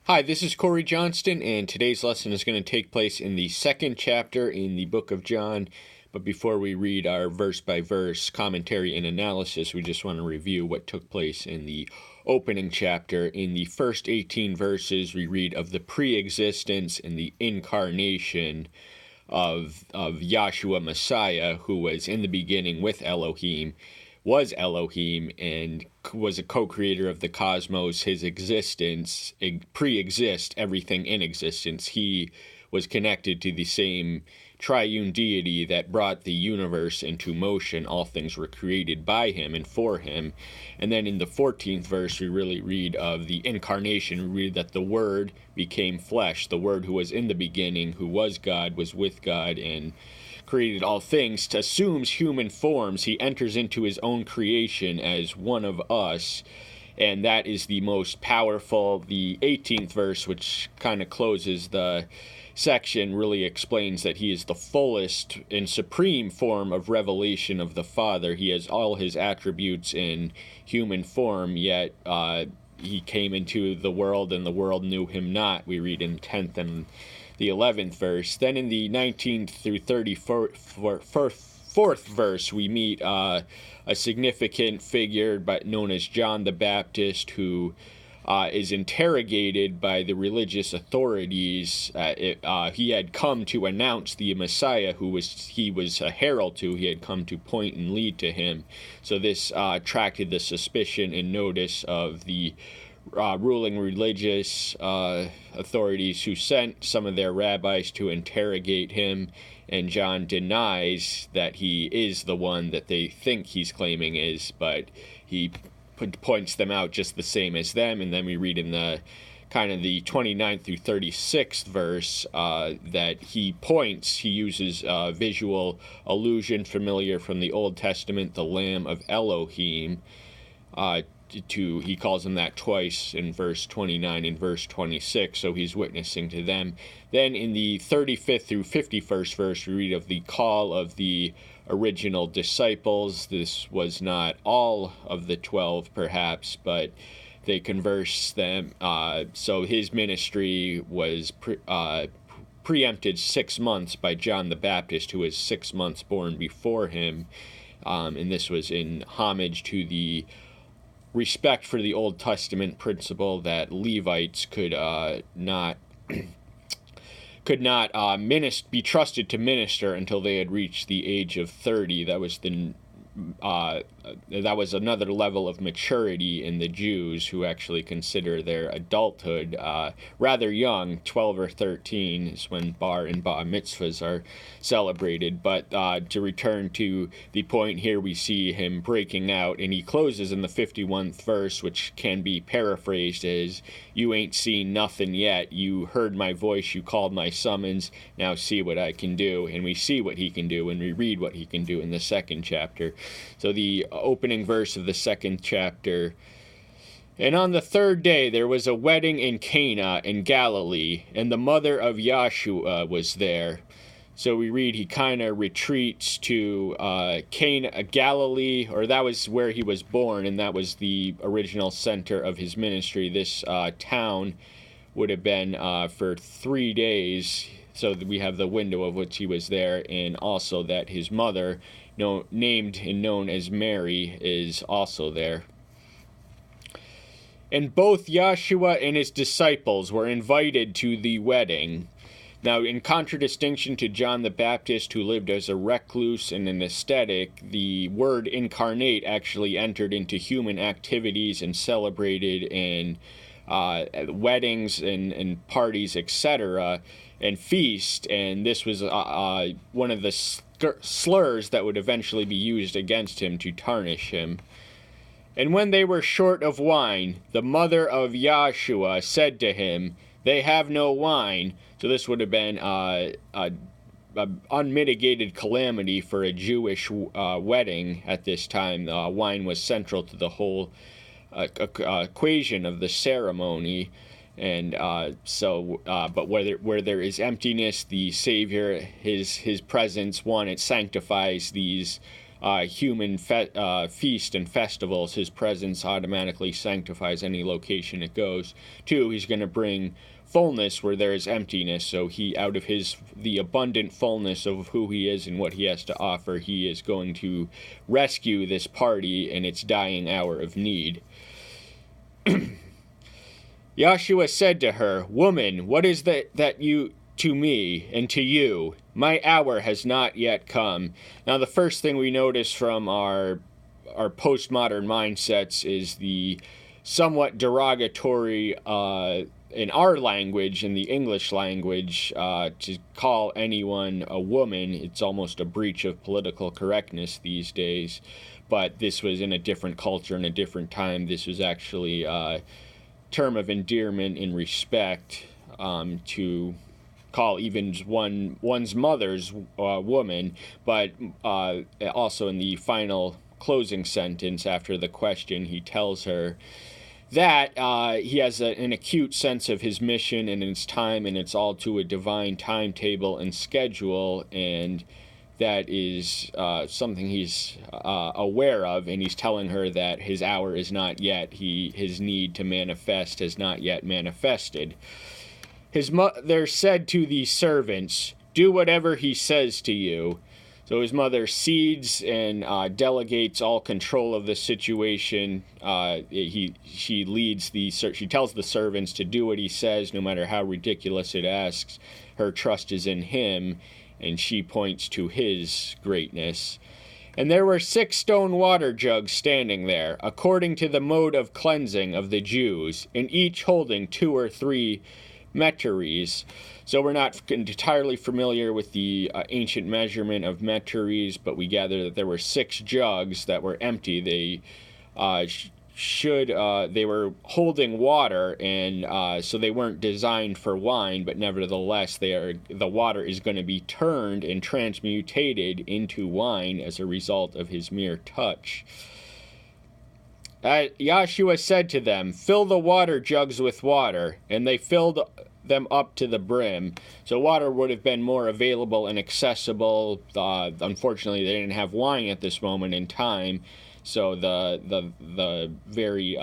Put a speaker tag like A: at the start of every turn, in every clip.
A: Hi, this is Corey Johnston, and today's lesson is going to take place in the second chapter in the book of John. But before we read our verse-by-verse commentary and analysis, we just want to review what took place in the opening chapter. In the first 18 verses, we read of the pre-existence and the incarnation of Yahshua Messiah, who was in the beginning with Elohim, was Elohim, and was a co-creator of the cosmos. His existence pre-exists everything in existence. He was connected to the same triune deity that brought the universe into motion. All things were created by him and for him. And then in the 14th verse, we really read of the incarnation. We read that the Word became flesh. The Word who was in the beginning, who was God, was with God, and created all things, assumes human forms. He enters into his own creation as one of us, and that is the most powerful. The 18th verse, which kind of closes the section, really explains that he is the fullest and supreme form of revelation of the Father. He has all his attributes in human form, yet he came into the world and the world knew him not. We read in 10th and the 11th verse. Then in the 19th through 34th verse, we meet a significant figure known as John the Baptist, who is interrogated by the religious authorities. He had come to announce the Messiah, he was a herald to. He had come to point and lead to him. So this attracted the suspicion and notice of the ruling religious authorities, who sent some of their rabbis to interrogate him, and John denies that he is the one that they think he's claiming is, but he points them out just the same as them. And then we read in the kind of the 29th through 36th verse that he uses visual allusion familiar from the Old Testament, the Lamb of Elohim. He calls him that twice in verse 29 and verse 26, so he's witnessing to them. Then in the 35th through 51st verse, we read of the call of the original disciples. This was not all of the 12, perhaps, but they converse them. So his ministry was preempted 6 months by John the Baptist, who was 6 months born before him. And this was in homage to the respect for the Old Testament principle that Levites could not be trusted to minister until they had reached the age of 30. That was another level of maturity in the Jews, who actually consider their adulthood rather young. 12 or 13 is when bar and bar mitzvahs are celebrated. But to return to the point here, we see him breaking out, and he closes in the 51st verse, which can be paraphrased as, "You ain't seen nothing yet. You heard my voice. You called my summons. Now see what I can do." And we see what he can do, and we read what he can do in the second chapter. So the opening verse of the second chapter: "And on the third day there was a wedding in Cana in Galilee, and the mother of Yahshua was there." So we read he kind of retreats to Cana, Galilee, or that was where he was born, and that was the original center of his ministry. This town would have been for 3 days. So we have the window of which he was there, and also that his mother, named and known as Mary, is also there. "And both Yahshua and his disciples were invited to the wedding." Now, in contradistinction to John the Baptist, who lived as a recluse and an ascetic, the word incarnate actually entered into human activities and celebrated in weddings and parties, etc., and feast. And this was one of the slurs that would eventually be used against him to tarnish him. "And when they were short of wine, the mother of Yahshua said to him, 'They have no wine.'" So this would have been an unmitigated calamity for a Jewish wedding at this time. Wine was central to the whole equation of the ceremony. And but where there is emptiness, the Savior, his presence, it sanctifies these human feast and festivals, his presence automatically sanctifies any location it goes to. He's going to bring fullness where there is emptiness. So he, out of the abundant fullness of who he is and what he has to offer, he is going to rescue this party in its dying hour of need. Yahshua said to her, "Woman, what is that you to me and to you? My hour has not yet come." Now, the first thing we notice from our postmodern mindsets is the somewhat derogatory in our language, in the English language, to call anyone a woman. It's almost a breach of political correctness these days. But this was in a different culture, in a different time. This was actually term of endearment and respect, to call even one's mother's woman, but also in the final closing sentence after the question, he tells her that he has an acute sense of his mission and his time, and it's all to a divine timetable and schedule, and that is something he's aware of, and he's telling her that his hour is not yet. His need to manifest has not yet manifested. His mother said to the servants, "Do whatever he says to you." So his mother cedes and delegates all control of the situation. She tells the servants to do what he says, no matter how ridiculous it asks. Her trust is in him, and she points to his greatness. And there were 6 stone water jugs standing there, according to the mode of cleansing of the Jews, and each holding 2 or 3 meteries. So we're not entirely familiar with the ancient measurement of meteries, but we gather that there were 6 jugs that were empty. They they were holding water, and so they weren't designed for wine, but nevertheless the water is going to be turned and transmutated into wine as a result of his mere touch. Yahshua said to them, "Fill the water jugs with water," and they filled them up to the brim. So water would have been more available and accessible. Unfortunately, they didn't have wine at this moment in time. So the very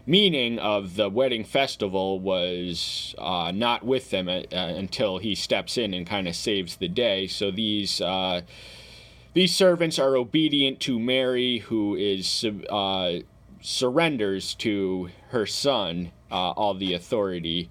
A: meaning of the wedding festival was not with them until he steps in and kind of saves the day. So these servants are obedient to Mary, who is surrenders to her son all the authority,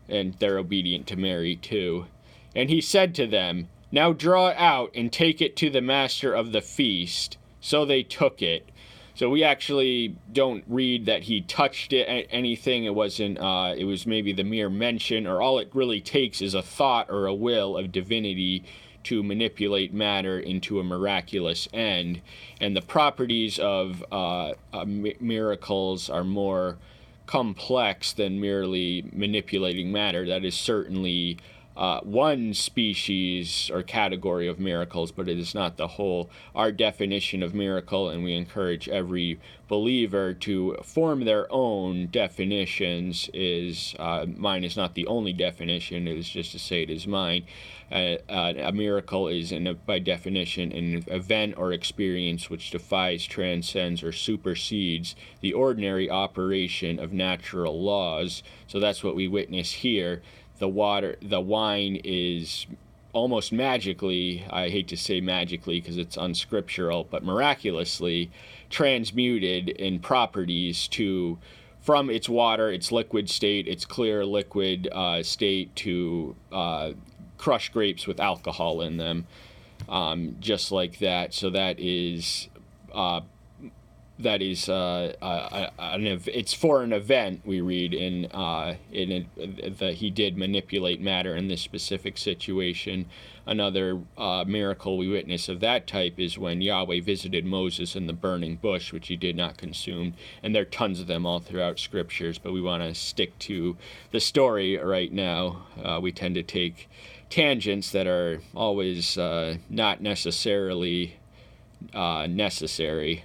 A: and they're obedient to Mary too. And he said to them, "Now draw it out and take it to the master of the feast." So they took it. So we actually don't read that he touched it, anything. It wasn't, it was maybe the mere mention, or all it really takes is a thought or a will of divinity to manipulate matter into a miraculous end. And the properties of miracles are more complex than merely manipulating matter. That is certainly one species or category of miracles, but it is not the whole. Our definition of miracle, and we encourage every believer to form their own definitions, is mine is not the only definition. It is just to say it is mine. A miracle is, by definition, an event or experience which defies, transcends, or supersedes the ordinary operation of natural laws. So that's what we witness here. The wine is almost magically, I hate to say magically because it's unscriptural, but miraculously transmuted in properties from its water, its liquid state, its clear liquid state, to crushed grapes with alcohol in them, just like that. So it's for an event. We read that he did manipulate matter in this specific situation. Another miracle we witness of that type is when Yahweh visited Moses in the burning bush, which he did not consume. And there are tons of them all throughout scriptures, but we want to stick to the story right now. We tend to take tangents that are always not necessarily necessary.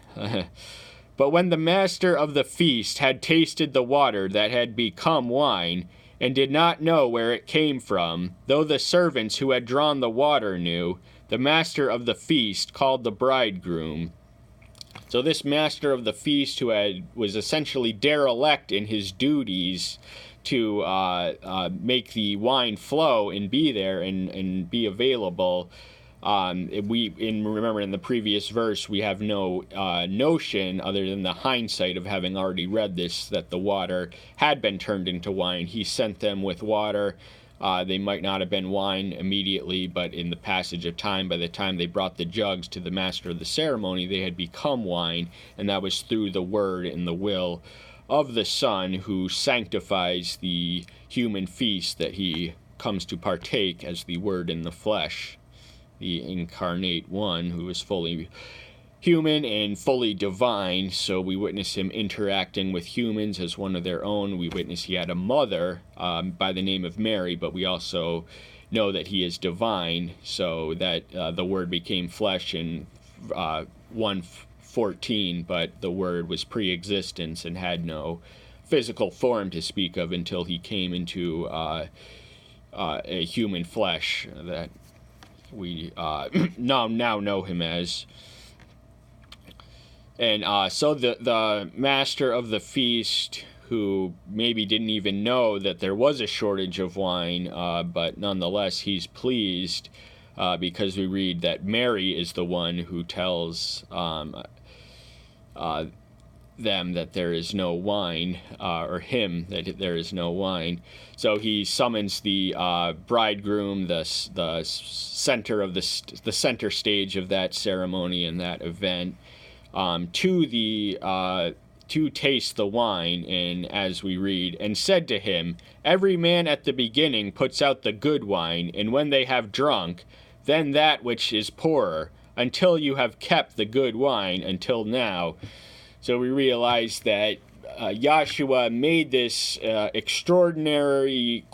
A: But when the master of the feast had tasted the water that had become wine, and did not know where it came from, though the servants who had drawn the water knew, the master of the feast called the bridegroom. So this master of the feast, who was essentially derelict in his duties to make the wine flow and be there and be available, remember in the previous verse, we have no notion, other than the hindsight of having already read this, that the water had been turned into wine. He sent them with water. They might not have been wine immediately, but in the passage of time, by the time they brought the jugs to the master of the ceremony, they had become wine, and that was through the word and the will of the Son, who sanctifies the human feast that he comes to partake as the Word in the flesh, the incarnate one who is fully human and fully divine. So we witness him interacting with humans as one of their own. We witness he had a mother by the name of Mary, but we also know that he is divine, so that the Word became flesh in 1:14, but the Word was pre-existence and had no physical form to speak of until he came into a human flesh that we now know him as. And so the master of the feast, who maybe didn't even know that there was a shortage of wine, but nonetheless he's pleased because we read that Mary is the one who tells them that there is no wine, or him that there is no wine. So he summons the bridegroom, the center of the center stage of that ceremony and that event, to taste the wine. And as we read, and said to him, every man at the beginning puts out the good wine, and when they have drunk, then that which is poorer, until you have kept the good wine until now. So we realize that Yahshua made this extraordinary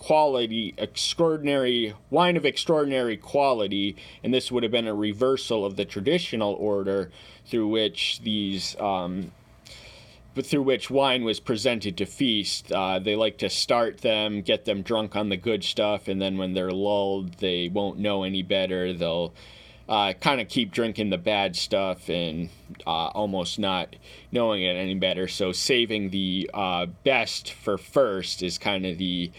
A: wine of extraordinary quality, and this would have been a reversal of the traditional order through which wine was presented to feast. They like to start them, get them drunk on the good stuff, and then when they're lulled, they won't know any better. They'll kind of keep drinking the bad stuff and almost not knowing it any better. So saving the best for first is kind of the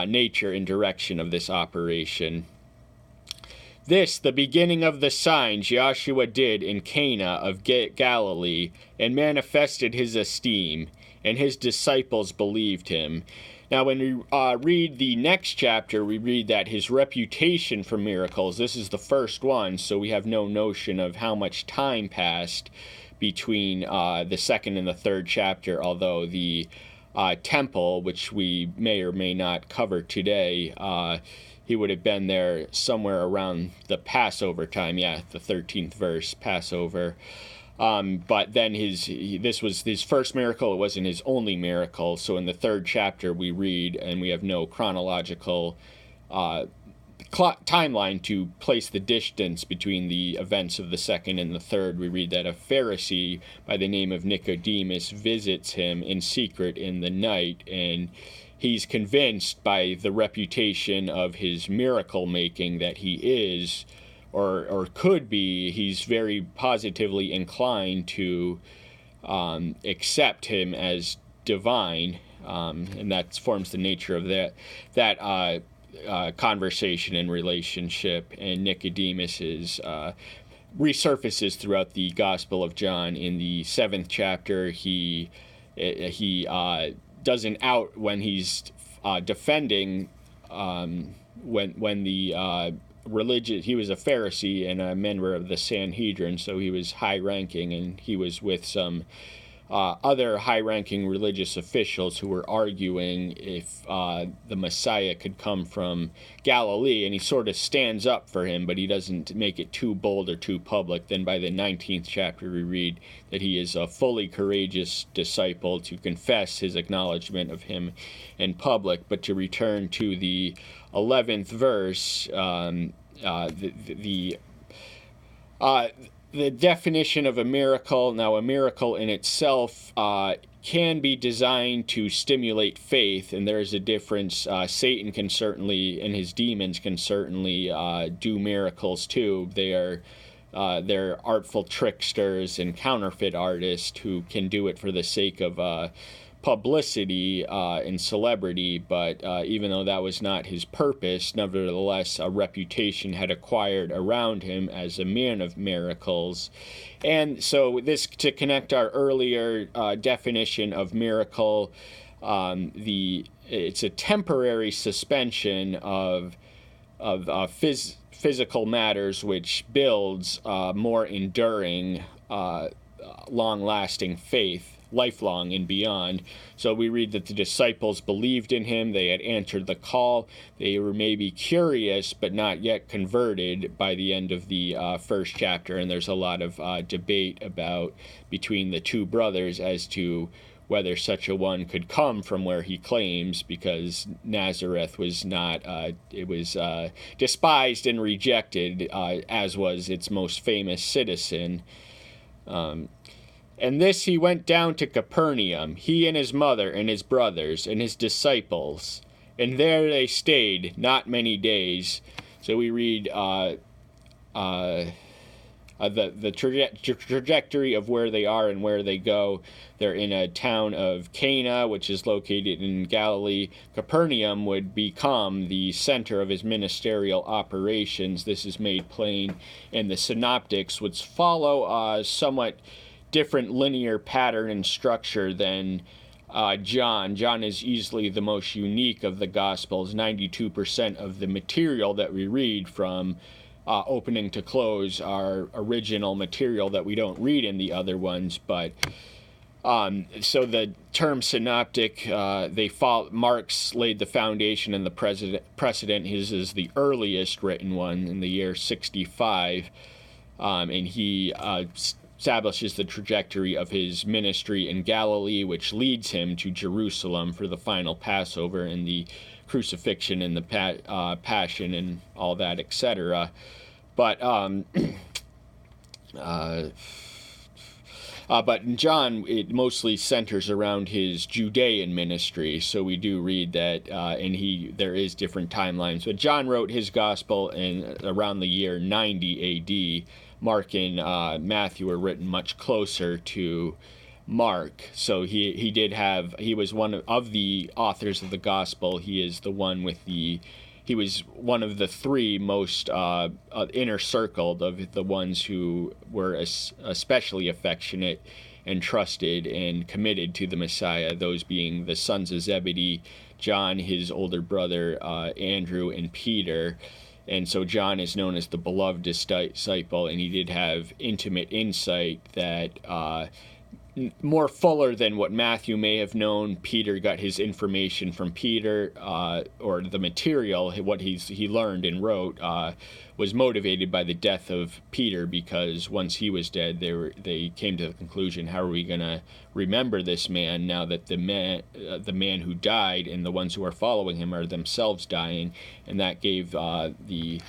A: nature and direction of this operation. This, the beginning of the signs Yahshua did in Cana of Galilee, and manifested his esteem, and his disciples believed him. Now, when we read the next chapter, we read that his reputation for miracles, this is the first one, so we have no notion of how much time passed between the second and the third chapter, although the temple, which we may or may not cover today, he would have been there somewhere around the Passover time, the 13th verse, Passover. But then this was his first miracle. It wasn't his only miracle. So in the third chapter we read, and we have no chronological timeline to place the distance between the events of the second and the third. We read that a Pharisee by the name of Nicodemus visits him in secret in the night, and he's convinced by the reputation of his miracle making that he is, or could be, he's very positively inclined to accept him as divine, and that forms the nature of that conversation and relationship. And Nicodemus resurfaces throughout the Gospel of John. In the 7th chapter, he doesn't out when he's defending when the religious, he was a Pharisee and a member of the Sanhedrin, so he was high ranking, and he was with some other high-ranking religious officials who were arguing if the Messiah could come from Galilee, and he sort of stands up for him, but he doesn't make it too bold or too public. Then by the 19th chapter we read that he is a fully courageous disciple to confess his acknowledgement of him in public. But to return to the 11th verse, the definition of a miracle. Now, a miracle in itself can be designed to stimulate faith, and there's a difference. Satan can certainly, and his demons can certainly do miracles too. They're artful tricksters and counterfeit artists who can do it for the sake of publicity and celebrity, but even though that was not his purpose, nevertheless, a reputation had acquired around him as a man of miracles. And so this, to connect our earlier definition of miracle, it's a temporary suspension of physical matters which builds more enduring, long-lasting faith, lifelong and beyond. So we read that the disciples believed in him. They had answered the call. They were maybe curious but not yet converted by the end of the first chapter. And there's a lot of debate between the two brothers as to whether such a one could come from where he claims, because Nazareth was not, it was despised and rejected, as was its most famous citizen. And this he went down to Capernaum, he and his mother and his brothers and his disciples. And there they stayed not many days. So we read the trajectory of where they are and where they go. They're in a town of Cana, which is located in Galilee. Capernaum would become the center of his ministerial operations. This is made plain in the synoptics, which follow a somewhat different linear pattern and structure than John. John is easily the most unique of the Gospels. 92% of the material that we read from opening to close are original material that we don't read in the other ones. But so the term synoptic, Mark's laid the foundation and the precedent. His is the earliest written one in the year 65, and he establishes the trajectory of his ministry in Galilee, which leads him to Jerusalem for the final Passover and the crucifixion and the passion and all that, etc. But in John, it mostly centers around his Judean ministry. So we do read that, and there is different timelines. But John wrote his gospel in around the year 90 A.D. Mark and Matthew were written much closer to Mark. So he was one of the authors of the gospel. He was one of the three most inner circled of the ones who were especially affectionate and trusted and committed to the Messiah, those being the sons of Zebedee, John, his older brother, Andrew, and Peter. And so John is known as the beloved disciple, and he did have intimate insight that more fuller than what Matthew may have known. Peter got his information from Peter, or the material, what he learned and wrote, was motivated by the death of Peter, because once he was dead, they came to the conclusion, how are we going to remember this man now that the man who died and the ones who are following him are themselves dying? And that gave the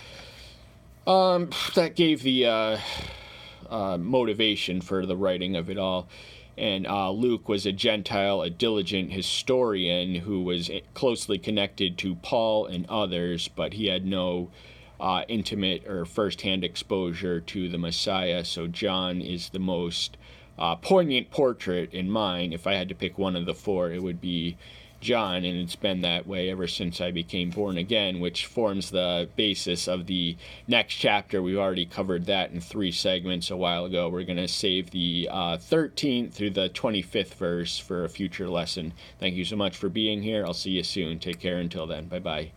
A: motivation for the writing of it all. And Luke was a Gentile, a diligent historian who was closely connected to Paul and others, but he had no intimate or first-hand exposure to the Messiah. So John is the most poignant portrait in mine. If I had to pick one of the four, it would be John, and it's been that way ever since I became born again, which forms the basis of the next chapter. We've already covered that in 3 segments a while ago. We're going to save the 13th through the 25th verse for a future lesson. Thank you so much for being here. I'll see you soon. Take care until then. Bye-bye.